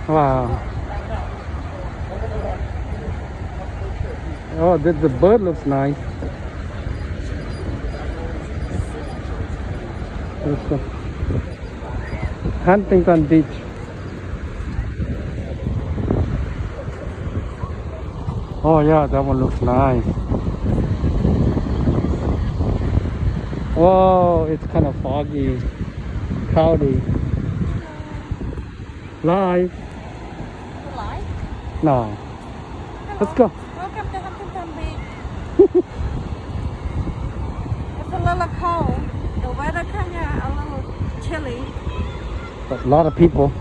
Wow. Oh, the bird looks nice. Huntington Beach. Oh yeah, that one looks nice. Whoa, it's kind of foggy, cloudy. Live? Live? No. Hello. Let's go. Welcome to Huntington Beach. It's a little cold. The weather kind of a little chilly. But a lot of people.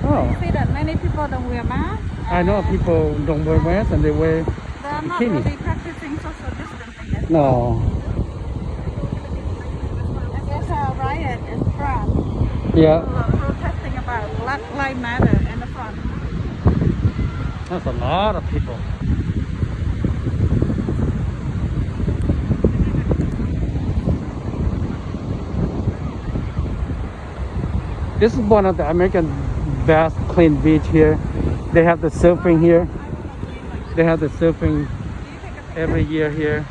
Oh. You see that many people don't wear masks. I know people don't wear masks and they wear They are not bikini. really practicing social distancing. No. And there's a riot in France. Yeah. People are protesting about Black Lives Matter in the front. That's a lot of people. This is one of the American best clean beach here. They have the surfing here. They have the surfing every year here.